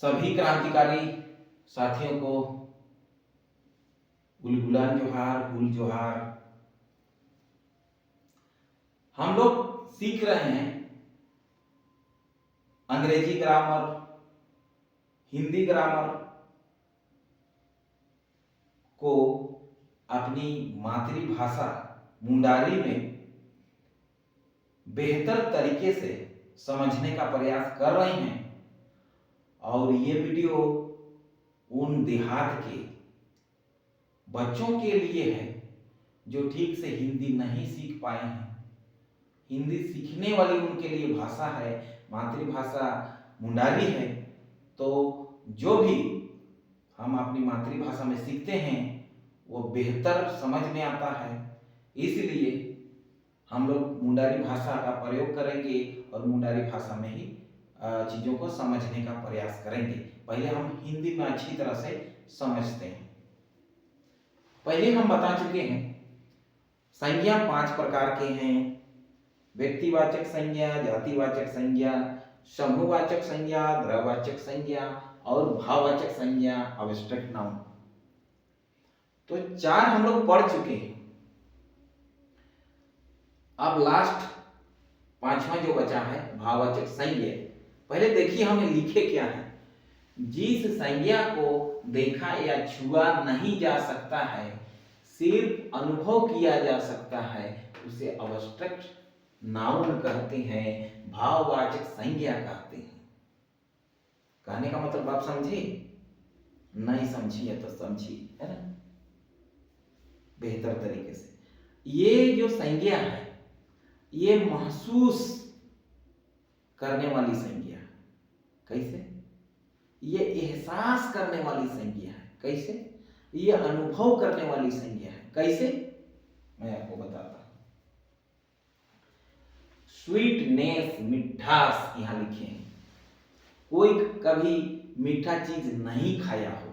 सभी क्रांतिकारी साथियों को गुलगुलान जोहार, गुल जोहार। हम लोग सीख रहे हैं अंग्रेजी ग्रामर, हिंदी ग्रामर को अपनी मातृभाषा मुंडारी में बेहतर तरीके से समझने का प्रयास कर रहे हैं। और ये वीडियो उन देहात के बच्चों के लिए है जो ठीक से हिंदी नहीं सीख पाए हैं। हिंदी सीखने वाली उनके लिए भाषा है, मातृभाषा मुंडारी है। तो जो भी हम अपनी मातृभाषा में सीखते हैं वो बेहतर समझ में आता है। इसलिए हम लोग मुंडारी भाषा का प्रयोग करेंगे और मुंडारी भाषा में ही चीज़ों को समझने का प्रयास करेंगे। पहले हम हिंदी में अच्छी तरह से समझते हैं। पहले हम बता चुके हैं संज्ञा 5 प्रकार के हैं: व्यक्तिवाचक संज्ञा, जातिवाचक संज्ञा, समूहवाचक संज्ञा, द्रव्यवाचक संज्ञा और भाववाचक संज्ञा, अब्स्ट्रैक्ट नाउन। तो 4 हम लोग पढ़ चुके हैं। अब लास्ट 5वां जो बचा है भाववाचक संज्ञा। पहले देखिए हमें लिखे क्या है। जिस संज्ञा को देखा या छुआ नहीं जा सकता है, सिर्फ अनुभव किया जा सकता है, उसे अब्स्ट्रैक्ट नाउन कहते हैं, भाववाचक संज्ञा कहते हैं। कहने का मतलब आप समझे? नहीं समझिए तो समझिए, है ना, बेहतर तरीके से। ये जो संज्ञा है ये महसूस करने वाली संज्ञा है। कैसे? ये एहसास करने वाली संज्ञा है। कैसे? ये अनुभव करने वाली संज्ञा है। कैसे? मैं आपको बताता हूं। स्वीटनेस, मिठास यहां लिखे हैं। कोई कभी मीठा चीज नहीं खाया हो,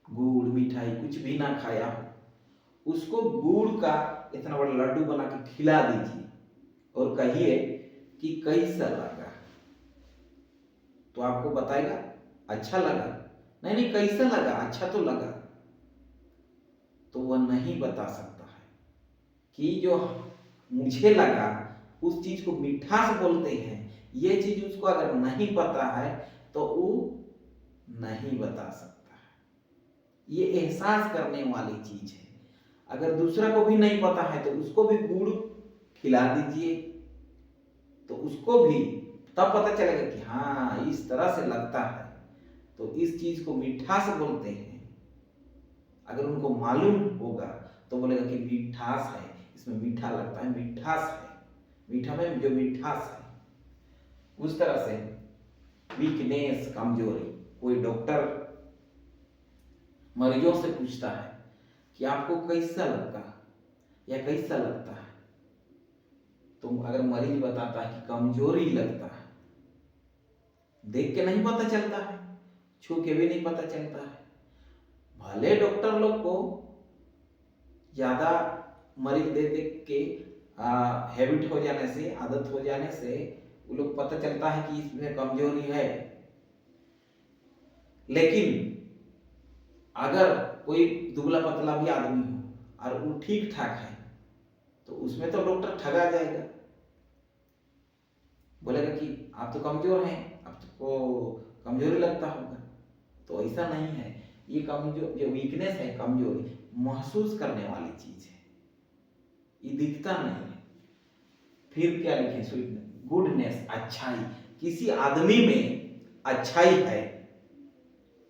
गुड़ मिठाई कुछ भी ना खाया हो, उसको गुड़ का इतना बड़ा लड्डू बना के खिला दीजिए और कहिए कि कैसा लगा, तो आपको बताएगा अच्छा लगा। नहीं, कैसा लगा, अच्छा तो लगा। तो वह नहीं बता सकता है कि जो मुझे लगा उस चीज को मिठास बोलते हैं। ये चीज उसको अगर नहीं पता है तो वो नहीं बता सकता है। ये एहसास करने वाली चीज है। अगर दूसरा को भी नहीं पता है तो उसको भी गुड़ खिला दीजिए तो उसको भी तब पता चलेगा कि हाँ इस तरह से लगता है, तो इस चीज को मिठास बोलते हैं। अगर उनको मालूम होगा तो बोलेगा कि मिठास है, इसमें मीठा लगता है, मिठास है, मीठा में जो मिठास है। उस तरह से वीकनेस, कमजोरी। कोई डॉक्टर मरीजों से पूछता है कि आपको कैसा लगता है या कैसा लगता है, तो अगर मरीज बताता है कि कमजोरी लगता है, देख के नहीं पता चलता है, छू के भी नहीं पता चलता है। भले डॉक्टर लोग को ज्यादा मरीज देख के हैबिट हो जाने से, आदत हो जाने से वो लोग पता चलता है कि इसमें कमजोरी है। लेकिन अगर कोई दुबला पतला भी आदमी हो और वो ठीक ठाक है तो उसमें तो डॉक्टर ठगा जाएगा, बोलेगा कि आप तो कमजोर हैं, आपको कमजोरी लगता होगा। तो ऐसा नहीं है। ये कमजोर जो वीकनेस है, कमजोरी महसूस करने वाली चीज है, ये दिखता नहीं है। फिर क्या लिखे? स्वीटनेस, गुडनेस, अच्छाई। किसी आदमी में अच्छाई है,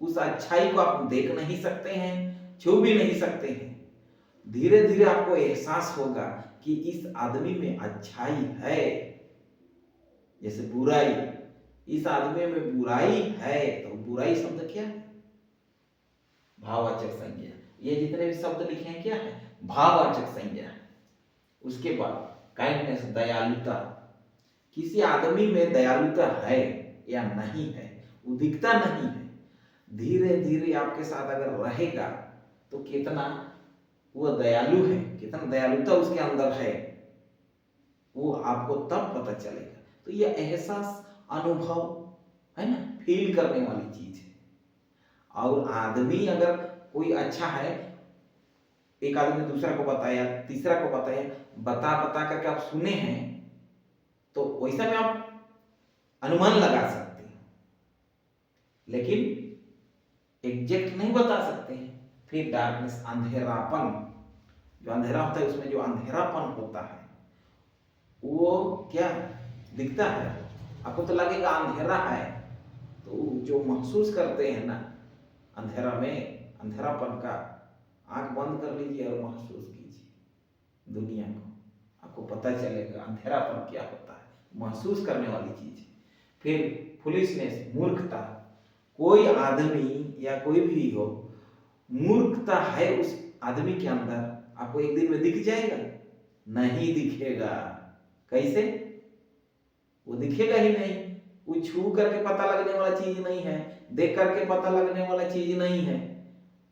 उस अच्छाई को आप देख नहीं सकते हैं, छू भी नहीं सकते हैं। धीरे धीरे आपको एहसास होगा कि इस आदमी में अच्छाई है। जैसे बुराई, इस आदमी में बुराई है, तो बुराई शब्द क्या है? भाववाचक संज्ञा। ये जितने भी शब्द लिखे हैं क्या है? भाववाचक संज्ञा है। उसके बाद काइंडनेस, दयालुता। किसी आदमी में दयालुता है या नहीं है वो दिखता नहीं है। धीरे धीरे आपके साथ अगर रहेगा तो कितना वो दयालु है, कितना दयालुता उसके अंदर है, वो आपको तब पता चलेगा। तो ये एहसास, अनुभव है ना, फील करने वाली चीज है। और आदमी अगर कोई अच्छा है, एक आदमी दूसरा को बताया, तीसरा को बताया, बता बता करके आप सुने हैं, तो वैसा में आप अनुमान लगा सकते हैं, लेकिन एग्जैक्ट नहीं बता सकते हैं। फिर डार्कनेस, अंधेरापन, जो अंधेरा होता है उसमें जो अंधेरापन होता है वो क्या दिखता है, आपको तो लगेगा अंधेरा है, तो जो महसूस करते हैं ना अंधेरा में, अंधेरापन का, आंख बंद कर लीजिए और महसूस कीजिए दुनिया को, आपको पता चलेगा अंधेरापन क्या होता है, महसूस करने वाली चीज है। फिर फुलिशनेस, मूर्खता, कोई आदमी या कोई भी हो, मूर्खता है उस आदमी के अंदर, आपको एक दिन में दिख जाएगा? नहीं दिखेगा। कैसे? वो दिखेगा ही नहीं। वो छू करके पता लगने वाला चीज नहीं है, देख करके पता लगने वाला चीज नहीं है,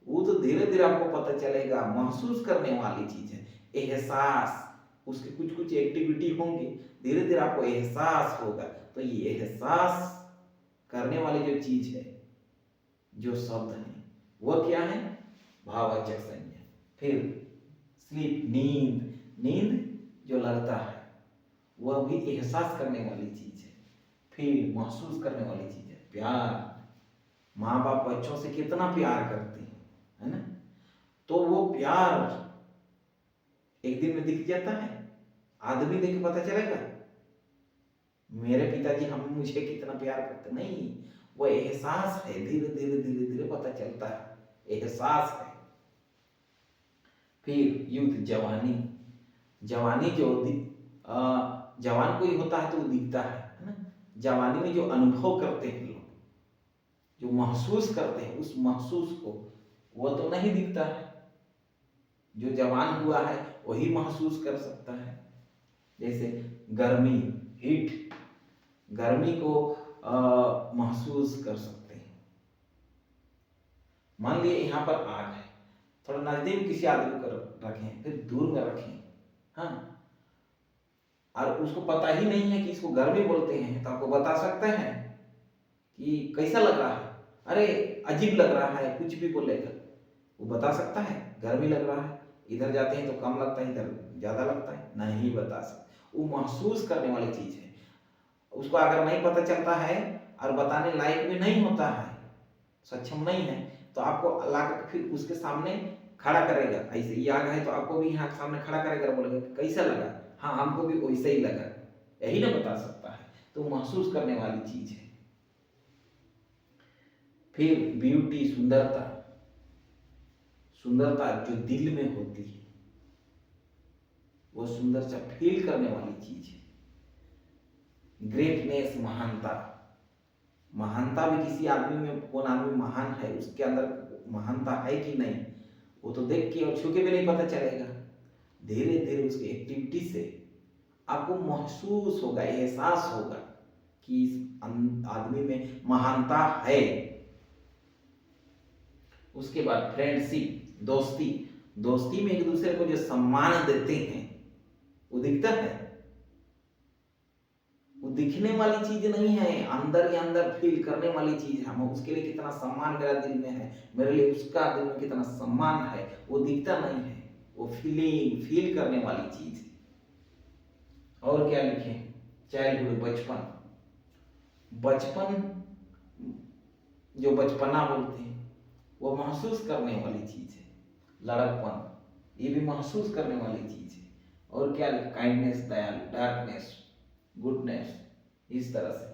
वो तो धीरे धीरे आपको पता चलेगा, महसूस करने वाली चीज है। एहसास, उसके कुछ कुछ एक्टिविटी होंगे, धीरे धीरे आपको एहसास होगा। तो ये एहसास करने वाली जो चीज है, जो शब्द है, वह क्या है? भाववाचक संज्ञा। फिर स्लीप, नींद, नींद जो लगता है वह भी एहसास करने वाली चीज है। फिर महसूस करने वाली चीज है प्यार, माँ बाप बच्चों से कितना प्यार करते हैं, है ना, तो वो प्यार एक दिन में दिख जाता है, आदमी देख के पता चलेगा मेरे पिताजी हम मुझे कितना प्यार करते, नहीं, वो एहसास है, धीरे धीरे धीरे धीरे पता चलता है, एहसास है। फिर युद्ध, जवानी, जवानी जो जवान कोई होता है तो वो दिखता है ना, जवानी में जो अनुभव करते हैं लोग, जो महसूस करते हैं, उस महसूस को वो तो नहीं दिखता है, जो जवान हुआ है वही महसूस कर सकता है। जैसे गर्मी, हीट, गर्मी को महसूस कर सकते हैं। मान लिए यहाँ पर आग है, थोड़ा नजदीक किसी आदमी को रखें, फिर दूर में रखें, हाँ, और उसको पता ही नहीं है कि इसको गर्मी बोलते हैं, तो आपको बता सकते हैं कि कैसा लग रहा है, अरे अजीब लग रहा है, कुछ भी बोलेगा, वो बता सकता है गर्मी लग रहा है, इधर जाते हैं तो कम लगता है, इधर ज्यादा लगता है, नहीं बता सकते। वो महसूस करने वाली चीज है। उसको अगर नहीं पता चलता है और बताने लायक भी नहीं होता है, सक्षम नहीं है, तो आपको लाकर फिर उसके सामने खड़ा करेगा, ऐसे ये आग है तो आपको भी यहाँ सामने खड़ा करेगा, बोलेगा कैसा लगा, हाँ हमको भी वैसे ही लगा, यही ना बता सकता है। तो महसूस करने वाली चीज है। फिर ब्यूटी, सुंदरता, सुंदरता जो दिल में होती है, वो सुंदरता फील करने वाली चीज है। ग्रेटनेस, महानता, महानता भी किसी आदमी में, कौन आदमी महान है, उसके अंदर महानता है कि नहीं, वो तो देख के और छू के भी नहीं पता चलेगा, धीरे धीरे उसकी एक्टिविटी से आपको महसूस होगा, एहसास होगा कि इस आदमी में महानता है। उसके बाद फ्रेंडशिप, दोस्ती, दोस्ती में एक दूसरे को जो सम्मान देते हैं वो दिखता है, वो दिखने वाली चीज नहीं है, अंदर ही अंदर फील करने वाली चीज है। हम उसके लिए कितना सम्मान मेरा दिल में है, मेरे लिए उसका दिल में कितना सम्मान है, वो दिखता नहीं है, वो फीलिंग, फील करने वाली चीज है। और क्या लिखे? चाइल्डहुड, बचपन, बचपन जो बचपना बोलते हैं वो महसूस करने वाली चीज है। लड़कपन, ये भी महसूस करने वाली चीज है। और क्या? काइंडनेस, दयालु, डार्कनेस, गुडनेस, इस तरह से।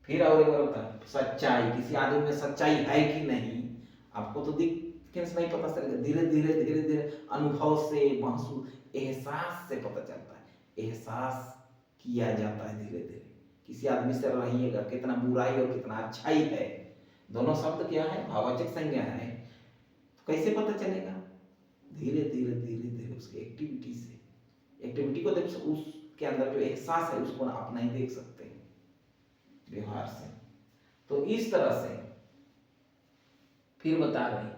फिर और एक बार होता है सच्चाई, किसी आदमी में सच्चाई है कि नहीं, आपको तो दिख नहीं पता चलेगा, धीरे धीरे धीरे धीरे अनुभव से, महसूस, एहसास से पता चलता है, एहसास किया जाता है धीरे धीरे। किसी आदमी से रहिएगा, कितना बुराई और कितना अच्छाई है, दोनों शब्द क्या है? भाववाचक संज्ञा है, तो कैसे पता चलेगा? धीरे धीरे धीरे धीरे उसकी एक्टिविटी से, एक्टिविटी को देख, उसके अंदर जो एहसास है उसको आप नहीं देख सकते व्यवहार से। तो इस तरह से फिर बता रहे,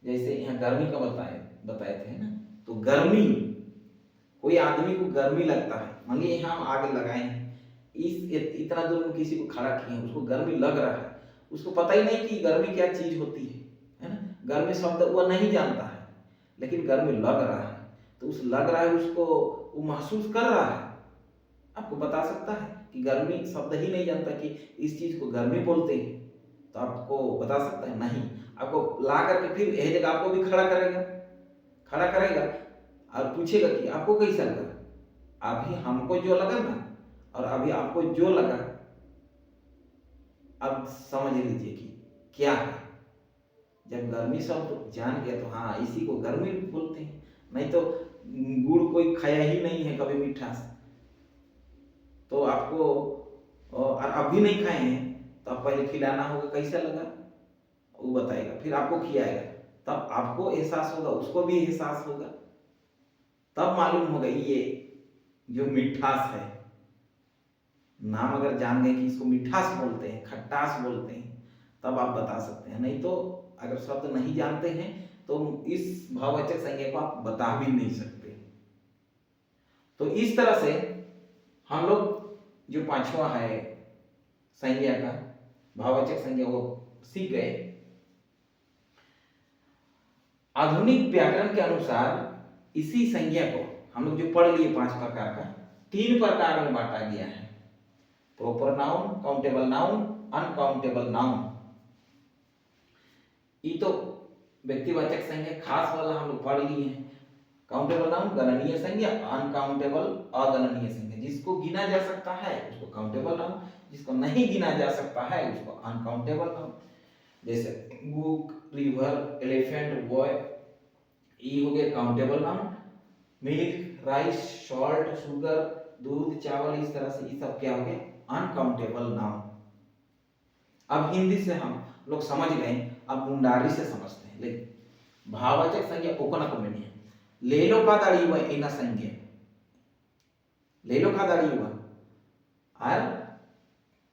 जैसे यहाँ गर्मी का बताए थे ना, तो गर्मी, कोई आदमी को गर्मी लगता है, मान लीजिए यहाँ हम आग लगाए हैं, इतना दूर में किसी को खड़ा किए, उसको गर्मी लग रहा है, उसको पता ही नहीं कि गर्मी क्या चीज होती है ना। गर्मी शब्द वो नहीं जानता है, लेकिन गर्मी लग रहा है, तो उस लग रहा है उसको वो महसूस कर रहा है। आपको बता सकता है कि गर्मी शब्द ही नहीं जानता कि इस चीज को गर्मी बोलते हैं, तो आपको बता सकता है नहीं। आपको ला करके फिर यही जगह आपको भी खड़ा करेगा और पूछेगा कि आपको कैसा लगा। अभी हमको जो लगा ना और अभी आपको जो लगा, अब समझ लीजिए कि क्या है। जब गर्मी शब्द जान गया तो हाँ, इसी को गर्मी बोलते हैं। नहीं तो गुड़ कोई खाया ही नहीं है कभी मीठा, तो आपको और अभी नहीं खाए हैं तो आप पहले खिलाना होगा, कैसा लगा वो बताएगा, फिर आपको खिलाएगा, तब आपको एहसास होगा, उसको भी एहसास होगा, तब मालूम होगा ये जो मिठास है। नाम अगर जान गए कि इसको मिठास बोलते हैं, खट्टास बोलते हैं, तब आप बता सकते हैं। नहीं तो अगर शब्द नहीं जानते हैं तो इस भाववाचक संज्ञा को आप बता भी नहीं सकते। तो इस तरह से हम लोग जो पांचवा है संज्ञा का भाववाचक संज्ञा वो सीख गए। आधुनिक व्याकरण के अनुसार इसी संज्ञा को हम लोग जो पढ़ लिए 5 प्रकार का, 3 प्रकार में बांटा गया है: proper noun, countable noun, uncountable noun. ये तो व्यक्तिवाचक संज्ञा खास वाला हम लोग पढ़ लिए हैं। काउंटेबल नाउन गणनीय संज्ञा, अनकाउंटेबल अगणनीय संज्ञा। जिसको गिना जा सकता है उसको काउंटेबल नाउन, जिसको नहीं गिना जा सकता है उसको अनकाउंटेबल नाउन। जैसे बुक, रिवर, एलिफेंट, बॉय, ये हो गए countable noun. Milk, rice, salt, sugar, दूध, चावल, इस तरह से ये सब क्या हो गए अनकाउंटेबल नाउन। अब हिंदी से हम लोग समझ गए, अब मुंडारी से समझते हैं। लेकिन भाववाचक संज्ञा कोकोना को मैंने ले लो का दाड़ी हुआ एना संज्ञा, ले लो का दाड़ी हुआ और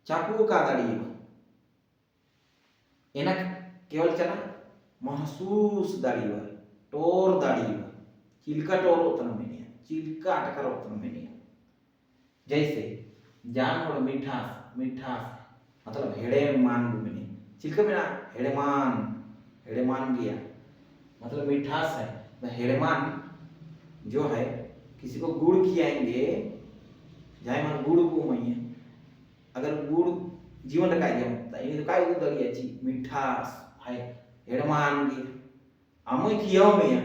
चाकू का दाड़ी हुआ एना केवल चला महसूस दाड़ी हुआ, टोर दाड़ी हुआ, चिल्का टोर उतना में नहीं, चिल्का अटकर उतना में नहीं। जैसे जान और मिठास, मिठास मतलब हेड़े मान में चिल्का में ना हेड़ेमान गया मतलब मिठास है। हेड़ेमान जो है किसी को गुड़ खिलाएंगे, जाए मन गुड़ को मैया, अगर गुड़ जीवन रखाई गया तो काय दलिया ची मिठास है हेड़मान गया अमय खियाओ मैया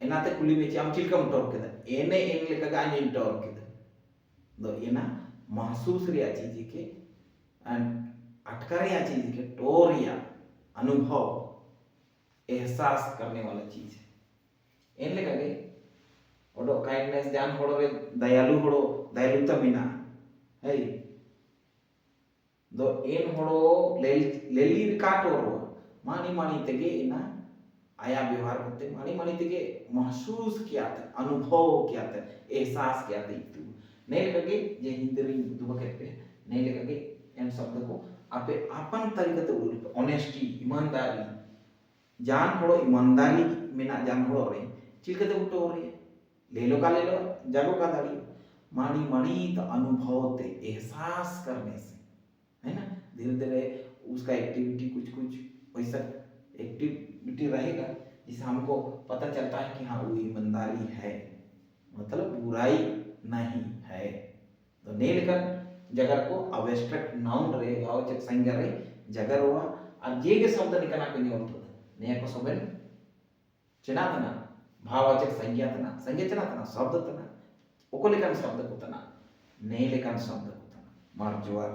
एनाते कुली में ची आम चिल्कम टोर के एने एन लेका गाने टोर के दो एना महसूस रिया चीज के अटकर चीज के टोर या अनुभव एहसास करने वाला चीज है। एन लेका गे ओडो काइंडनेस जान होड़ो रे दयालु होड़ो दयालुता मेना है दो एन होड़ो लेली का टोरो मानी मानी तेगे इना आया व्यवहार करते मानी मानी तेगे महसूस किया था, अनुभव किया था, एहसास किया था। इतु नहीं लेका गे जे हिंदरी दुबा कहते नहीं लेका गे एन शब्द को आपे अपन तरीके ते बोल ऑनेस्टी, ईमानदारी, जान होड़ो ईमानदारी मेना जान होड़ो रे चिलकते उठो रे ले लो जागो का दाड़ी मानी मानी तो अनुभव ते एहसास करने से है ना। धीरे धीरे उसका एक्टिविटी कुछ कुछ वैसा एक्टिविटी रहेगा जिससे हमको पता चलता है कि हाँ वो ईमानदारी है, मतलब बुराई नहीं है। तो नहीं लेकर जगह को अब्स्ट्रैक्ट नाउन रे भाववाचक संज्ञा रे जगह रोवा और जे के शब्द निकना के नहीं होता ने को सोबेन चनातना भाववाचक संज्ञा तना संज्ञा चनातना शब्द तना ओको लेकर शब्द को तना नहीं लेकर शब्द को तना मार जोर